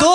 2